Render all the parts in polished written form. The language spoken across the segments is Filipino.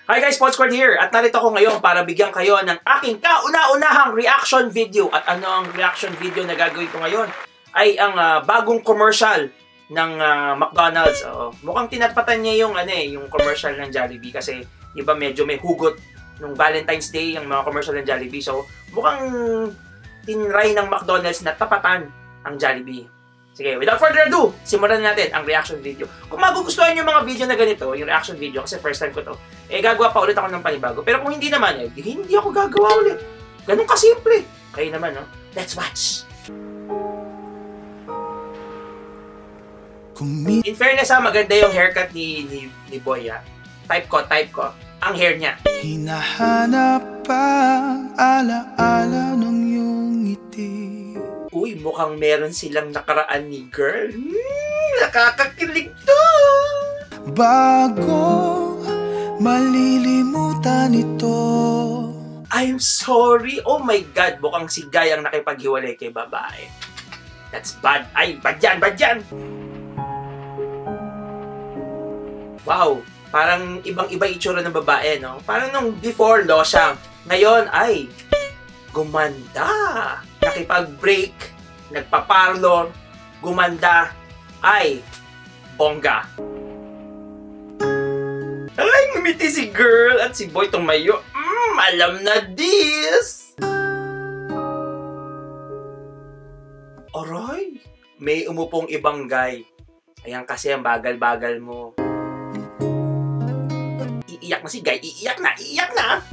Hi guys, Paul Squad here at narito ako ngayon para bigyan kayo ng aking kauna-unahang reaction video. At ano ang reaction video na gagawin ko ngayon ay ang bagong commercial ng McDonald's. Mukhang tinatpatan niya yung commercial ng Jollibee kasi di ba medyo may hugot nung Valentine's Day yung mga commercial ng Jollibee. So mukhang tinry ng McDonald's na tapatan ang Jollibee. Sige, without further ado, simulan natin ang reaction video. Kung magugustuhan yung mga video na ganito, yung reaction video, kasi first time ko to, gagawa pa ulit ako ng panibago. Pero kung hindi naman, hindi ako gagawa ulit. Ganun kasimple. Kayo naman, no? Let's watch! In fairness, maganda yung haircut ni Boy, Type ko. Ang hair niya. Hinahanap ang ala-ala ng iyong ngiti. Uy, mukhang meron silang nakaraan ni girl. Nakakakilig to! Bago malilimutan ito. I'm sorry. Oh my God, mukhang si Guy ang nakipaghiwalay kay babae. That's bad. Ay, bad yan. Wow, parang ibang-iba itsura ng babae, no? Parang nung before, losyang. Ngayon, ay, gumanda. Nakipag-break, nagpa-parlor, gumanda, ay, bongga. Ay, ngumiti si girl at si boy tumayo. Alam na this! Aray, may umupong ibang guy. Ayan kasi ang bagal-bagal mo. Iiyak na si guy, iiyak na!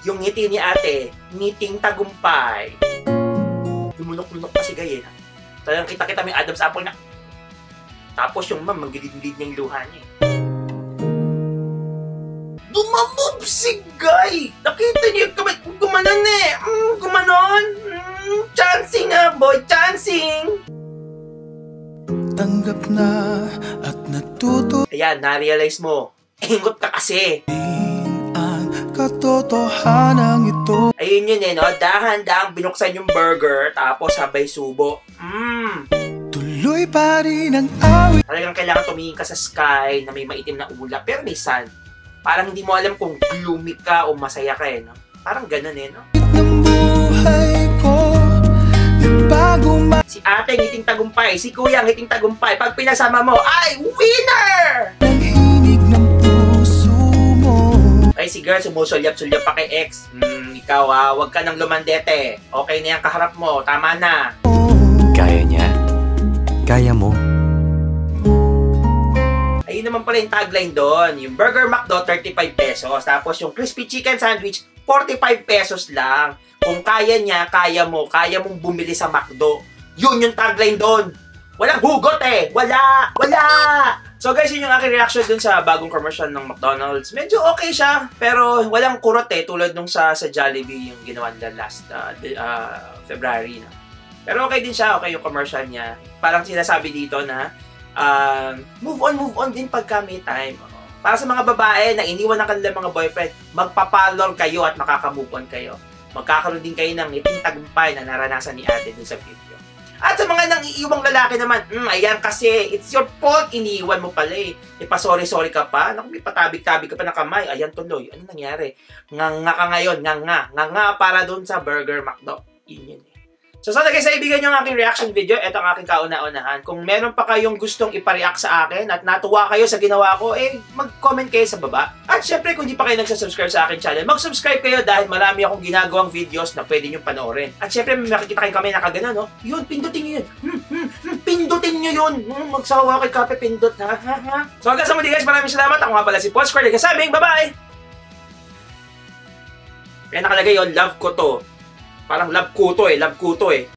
Yung ngiti ni ate, ngiting tagumpay. Lumunok-lunok pa si Guy, Talagang kita-kita may Adam's apple na. Tapos yung ma'am, magilid-lid niya yung luha niya. Dumamove si Guy! Nakita niyo yung kamay, gumanon gumanon! Chancing boy, chancing! Tanggap na at natuto. Ayan, na-realize mo. Ingot ka kasi. Katotohanan ito. Ayun yun no? Dahan-dahang binuksan yung burger, tapos sabay subo. Tuloy pa rin ang awit. Talagang kailangan tumingin ka sa sky na may maitim na ulap, pero may sun. Parang hindi mo alam kung gloomy ka o masaya ka, no? Parang ganun, no? Ng buhay ko, nagbago si ate ngiting tagumpay, si kuya ngiting tagumpay. Pag pinasama mo, ay, winner! Ay, si girl, sumusulyap-sulyap pa kay ex. Ikaw wag ka nang lumandete. Okay na yung kaharap mo, tama na. Kaya niya? Kaya mo? Ayun naman pala yung tagline doon. Yung Burger McDo, 35 pesos. Tapos yung Crispy Chicken Sandwich, 45 pesos lang. Kung kaya niya, kaya mo. Kaya mong bumili sa McDo. Yun yung tagline doon. Walang hugot Wala! So guys, yun yung aking reaction dun sa bagong commercial ng McDonald's. Medyo okay siya, pero walang kurot tulad nung sa Jollibee yung ginawa nila last February. No? Pero okay din siya, okay yung commercial niya. Parang sinasabi dito na move on din pagka may time. Para sa mga babae na iniwan ng kanilang mga boyfriend, magpapalor kayo at makaka-move on kayo. Magkakaroon din kayo ng ngiting tagumpay na naranasan ni ate dun sa video. At sa mga nang-iiwang lalaki naman, ayan kasi, it's your fault, iniiwan mo pala Ipa-sorry ka pa, naku, may patabig-tabig ka pa ng kamay, ayan tuloy, ano nangyari? Nga ka ngayon, nga para dun sa Burger McDo. Yun. So sana guys, ibigan nyo ang aking reaction video. Ito ang aking kauna-unahan. Kung meron pa kayong gustong ipareact sa akin at natuwa kayo sa ginawa ko, mag-comment kayo sa baba. At syempre, kung di pa kayo nagsasubscribe sa aking channel, mag-subscribe kayo dahil marami akong ginagawang videos na pwede nyo panoorin. At syempre, may makikita kayong kami nakagana, no? Yun, pindutin nyo yun. Pindutin nyo yun. Magsawa kay Kape, pindot, ha? So hanggang sa muli guys, maraming salamat. Ako nga pala si Paul Squad. Kasabing, bye-bye! Kaya nakalagay yun, love ko to. Parang love ko to